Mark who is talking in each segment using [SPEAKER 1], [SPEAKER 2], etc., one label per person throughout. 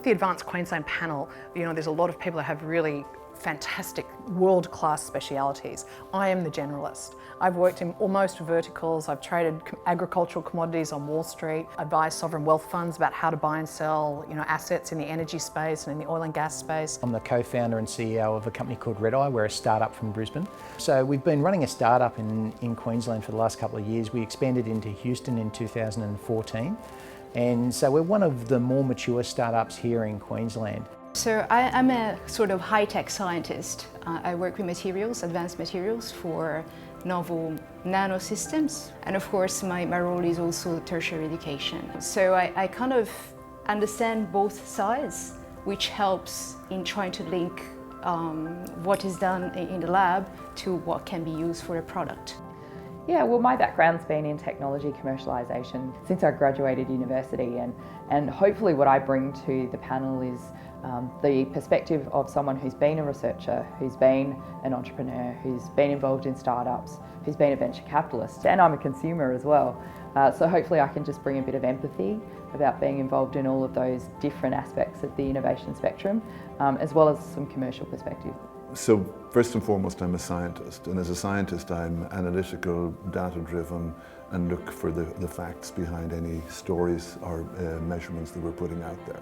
[SPEAKER 1] the Advance Queensland Panel, there's a lot of people that have really fantastic world-class specialities. I am the generalist. I've worked in almost verticals. I've traded agricultural commodities on Wall Street, advised sovereign wealth funds about how to buy and sell assets in the energy space and in the oil and gas space.
[SPEAKER 2] I'm the co-founder and CEO of a company called Redeye. We're a startup from Brisbane. So we've been running a startup in Queensland for the last couple of years. We expanded into Houston in 2014. And so we're one of the more mature startups here in Queensland.
[SPEAKER 3] So I'm a sort of high-tech scientist. I work with materials, advanced materials for novel nanosystems. And of course, my role is also tertiary education. So I kind of understand both sides, which helps in trying to link what is done in the lab to what can be used for a product.
[SPEAKER 4] Yeah, well, my background's been in technology commercialisation since I graduated university, and hopefully what I bring to the panel is the perspective of someone who's been a researcher, who's been an entrepreneur, who's been involved in startups, who's been a venture capitalist, and I'm a consumer as well. So hopefully I can just bring a bit of empathy about being involved in all of those different aspects of the innovation spectrum, as well as some commercial perspective.
[SPEAKER 5] So first and foremost, I'm a scientist, and as a scientist I'm analytical, data-driven, and look for the facts behind any stories or measurements that we're putting out there.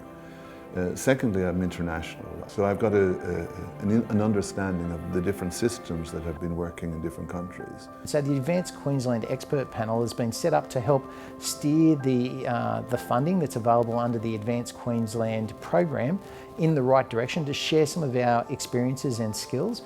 [SPEAKER 5] Secondly, I'm international, so I've got an understanding of the different systems that have been working in different countries.
[SPEAKER 2] So the Advance Queensland Expert Panel has been set up to help steer the funding that's available under the Advance Queensland program in the right direction, to share some of our experiences and skills.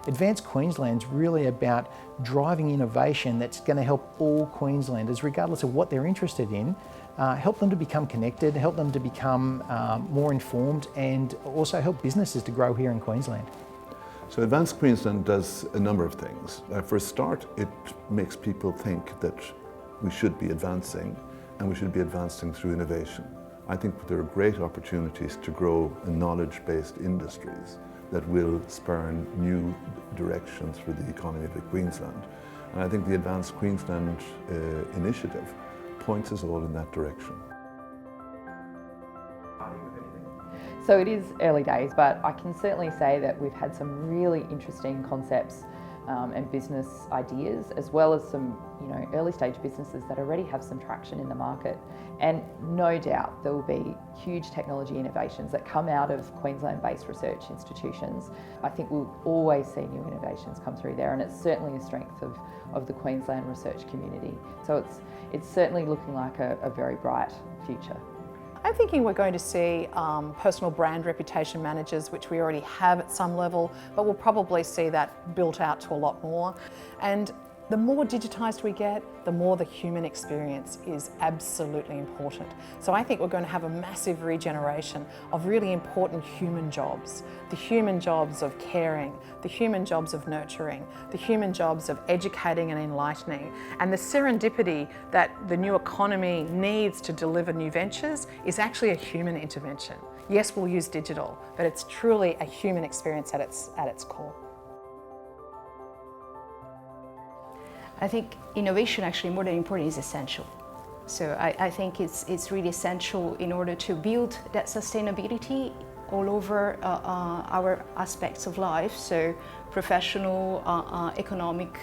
[SPEAKER 2] Advance Queensland's really about driving innovation that's going to help all Queenslanders, regardless of what they're interested in, help them to become connected, help them to become more informed, and also help businesses to grow here in Queensland.
[SPEAKER 5] So Advance Queensland does a number of things. For a start, it makes people think that we should be advancing, and we should be advancing through innovation. I think there are great opportunities to grow in knowledge-based industries that will spur new directions for the economy of Queensland. And I think the Advance Queensland initiative points us all in that direction.
[SPEAKER 4] So it is early days, but I can certainly say that we've had some really interesting concepts and business ideas, as well as some early stage businesses that already have some traction in the market. And no doubt there will be huge technology innovations that come out of Queensland-based research institutions. I think we'll always see new innovations come through there, and it's certainly a strength of the Queensland research community. So it's certainly looking like a very bright future.
[SPEAKER 1] I'm thinking we're going to see personal brand reputation managers, which we already have at some level, but we'll probably see that built out to a lot more. And the more digitised we get, the more the human experience is absolutely important. So I think we're going to have a massive regeneration of really important human jobs. The human jobs of caring, the human jobs of nurturing, the human jobs of educating and enlightening. And the serendipity that the new economy needs to deliver new ventures is actually a human intervention. Yes, we'll use digital, but it's truly a human experience at its core.
[SPEAKER 3] I think innovation, actually more than important, is essential. So I think it's really essential in order to build that sustainability all over our aspects of life, so professional, economic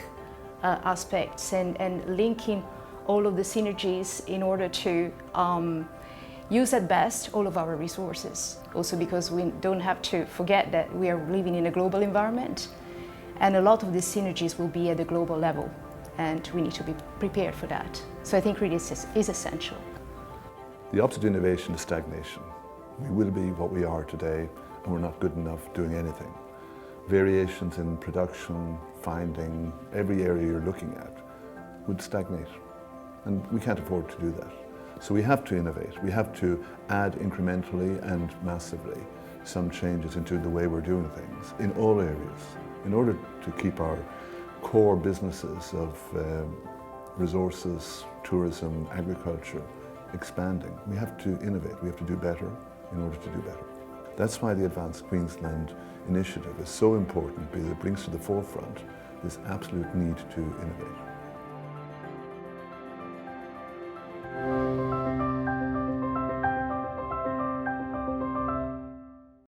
[SPEAKER 3] aspects, and linking all of the synergies in order to use at best all of our resources. Also because we don't have to forget that we are living in a global environment, and a lot of these synergies will be at the global level, and we need to be prepared for that. So I think really is essential.
[SPEAKER 5] The opposite of innovation is stagnation. We will be what we are today, and we're not good enough doing anything. Variations in production, finding, every area you're looking at would stagnate, and we can't afford to do that. So we have to innovate. We have to add incrementally and massively some changes into the way we're doing things in all areas in order to keep our core businesses of resources, tourism, agriculture expanding. We have to innovate, we have to do better in order to do better. That's why the Advance Queensland initiative is so important, because it brings to the forefront this absolute need to innovate.